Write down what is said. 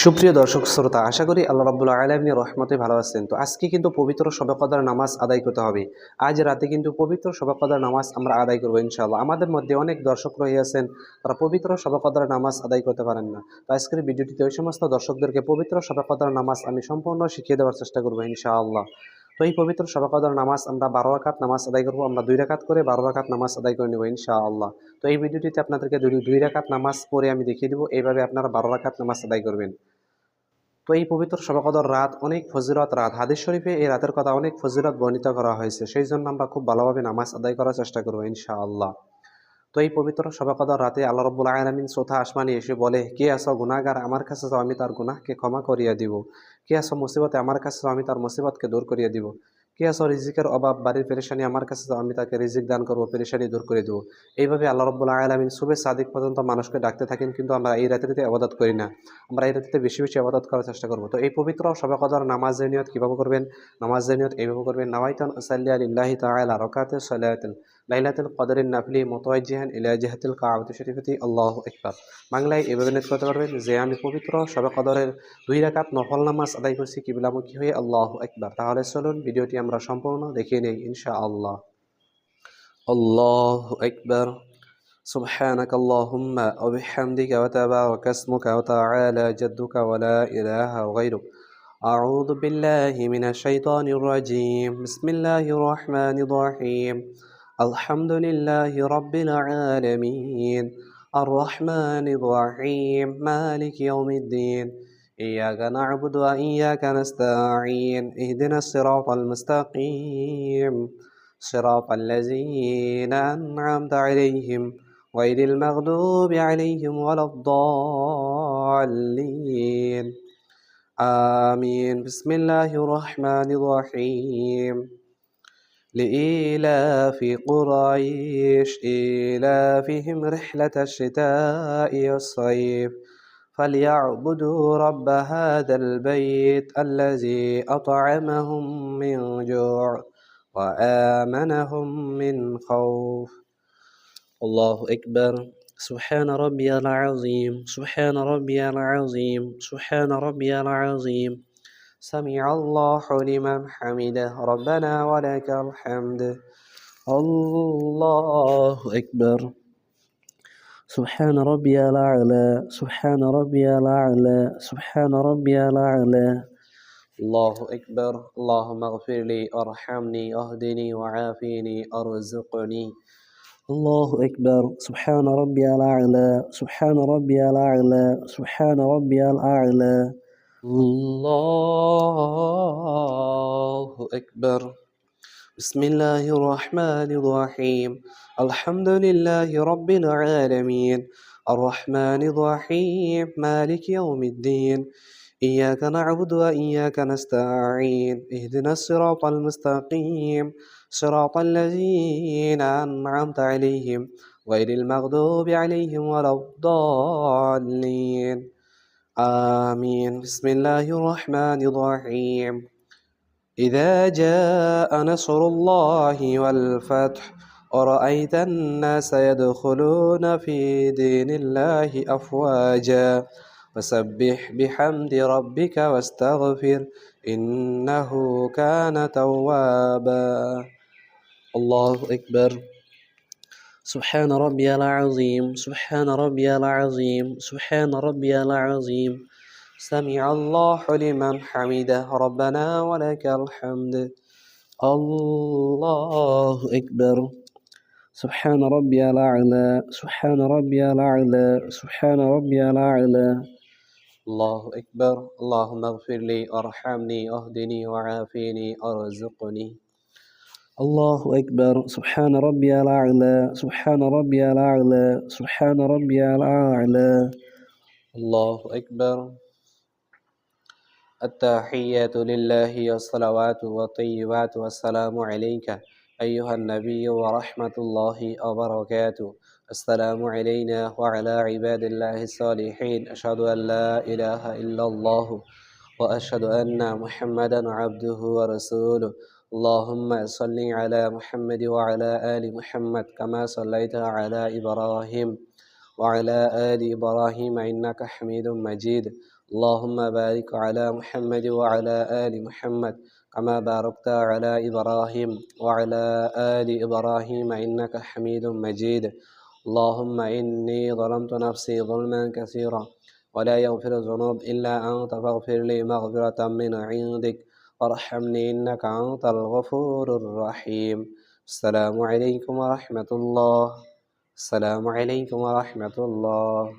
সুপ্রিয় দর্শক শ্রোতা, আশা করি আল্লাহ রাব্বুল আলামিনের রহমতে ভালো আছেন। তো আজকে কিন্তু পবিত্র শবে কদর নামাজ আদায় করতে হবে। আজ রাতে কিন্তু পবিত্র শবে কদর নামাজ আমরা আদায় করবো ইনশাআল্লাহ। আমাদের মধ্যে অনেক দর্শক রয়েছেন, তারা পবিত্র শবে কদর নামাজ আদায় করতে পারেন না। তো আজকের ভিডিওটিতে ওই সমস্ত দর্শকদেরকে পবিত্র শবে কদর নামাজ আমি সম্পূর্ণ শিখিয়ে দেওয়ার চেষ্টা করবো ইনশাআল্লাহ। তো এই পবিত্র শবে কদর নামাজ আমরা 12 রাকাত নামাজ আদায় করবো। আমরা 2 রাকাত করে 12 রাকাত নামাজ আদায় করে নেব ইনশাআল্লাহ। তো এই ভিডিওটিতে আপনাদেরকে দুই রাকাত নামাজ পড়ে আমি দেখিয়ে দেবো, এইভাবে আপনারা 12 রাকাত নামাজ আদায় করবেন। তো এই পবিত্র শবে কদর রাত অনেক ফজিলত রাত। হাদিস শরীফে এই রাতের কথা অনেক ফজিলত বর্ণিত করা হয়েছে। সেই জন্য আমরা খুব ভালোভাবে নামাজ আদায় করার চেষ্টা করবো ইনশাআল্লাহ। তো এই পবিত্র শবে কদর রাতে আল্লাহ রাব্বুল আলামিন চৌথা আসমানে এসে বলে, কে আছো গুনাহগার, আমার কাছে যাও, আমি তার গুনাহকে ক্ষমা করিয়া দিব। কে আছো মুসিবতে, আমার কাছে যাও, আমি তার মুসিবতকে দূর করিয়া দিব। কে আছো রিজিকের অভাব, বাড়ির পেরেশানি, আমার কাছে যাও, আমি তাকে রিজিক দান করবো, পেরেশানি দূর করে দেবো। এইভাবে আল্লাহ রাব্বুল আলামিন সুবে সাদিক পর্যন্ত মানুষকে ডাকতে থাকেন, কিন্তু আমরা এই রাত্রিতে ইবাদত করি না। আমরা এই রাত্রিতে বেশি বেশি ইবাদত করার চেষ্টা করবো। তো এই পবিত্র শবে কদর নামাজের নিয়ত কিভাবে করবেন? নামাজের নিয়ত এইভাবে করবেন, নাওয়াইতুন উসাল্লিয়া লিল্লাহি তাআলা রাকাতাস সালাতিল লাইলাতুল কদরের নাফলি মুতাওয়াজ্জিহান ইলা জিহাতিল কাবাতি শরীফাতি আল্লাহু আকবার। বাংলায় এভাবে নিয়ত করতে পারবেন যে আমি পবিত্র শবে কদরের 2 রাকাত নফল নামাজ আদায় করছি কিবলামুখী হয়ে, আল্লাহু আকবার। তাহলে চলুন ভিডিওটি আমরা সম্পূর্ণ দেখিয়ে নেই ইনশাআল্লাহ। আল্লাহু আকবার। سبحانك اللهم وبحمدك وتبارك اسمك وتعالى جدك ولا إله غيرك. أعوذ بالله من الشيطان الرجيم. بسم الله الرحمن الرحيم. الحمد لله رب العالمين الرحمن الرحيم مالك يوم الدين. إياك نعبد وإياك نستعين. اهدنا الصراط المستقيم صراط الذين أنعمت عليهم غير المغضوب عليهم ولا الضالين. آمين. بسم الله الرحمن الرحيم. لإيلاف قريش إيلافهم رحلة الشتاء والصيف فليعبدوا رب هذا البيت الذي أطعمهم من جوع وآمنهم من خوف. الله أكبر. سبحان ربي العظيم سبحان ربي العظيم سبحان ربي العظيم. سمع الله لمن حمده ربنا ولك الحمد. الله أكبر. سبحان ربي الأعلى سبحان ربي الأعلى سبحان ربي الأعلى. الله أكبر. اللهم اغفر لي وارحمني واهدني وعافيني ارزقني. الله أكبر. سبحان ربي الأعلى سبحان ربي الأعلى سبحان ربي الأعلى. الله أكبر. بسم الله الرحمن الرحيم. الحمد لله رب العالمين الرحمن الرحيم مالك يوم الدين. إياك نعبد وإياك نستعين. اهدنا الصراط المستقيم صراط الذين أنعمت عليهم غير المغضوب عليهم ولا الضالين. آمين. بسم الله الرحمن الرحيم. إذا جاء نصر الله والفتح ورأيت الناس يدخلون في دين الله أفواجا فسبح بحمد ربك واستغفر إنه كان توابا. الله أكبر. سبحان ربي العظيم سبحان ربي العظيم سبحان ربي العظيم. سمع الله لمن حمده ربنا ولك الحمد. الله أكبر. سبحان ربي الأعلى سبحان ربي الأعلى سبحان ربي الأعلى. الله أكبر. اللهم اغفر لي وارحمني واهدني وعافيني ارزقني. الله أكبر. سبحان ربي الأعلى سبحان ربي الأعلى سبحان ربي الأعلى. الله أكبر. التحيات لله والصلوات والطيبات والسلام عليك أيها النبي ورحمة الله وبركاته. السلام علينا وعلى عباد الله الصالحين. أشهد أن لا إله إلا الله وأشهد أن محمدا عبده ورسوله. اللهم صل على محمد وعلى آل محمد كما صليت على إبراهيم وعلى آل إبراهيم إنك حميد مجيد. اللهم بارك على محمد وعلى آل محمد كما باركت على إبراهيم وعلى آل إبراهيم إنك حميد مجيد. اللهم إني ظلمت نفسي ظلما كثيرا ولا يغفر الذنوب إلا أنت فاغفر لي مغفرة من عندك وارحمني إنك أنت الغفور الرحيم. السلام عليكم ورحمة الله. السلام عليكم ورحمة الله.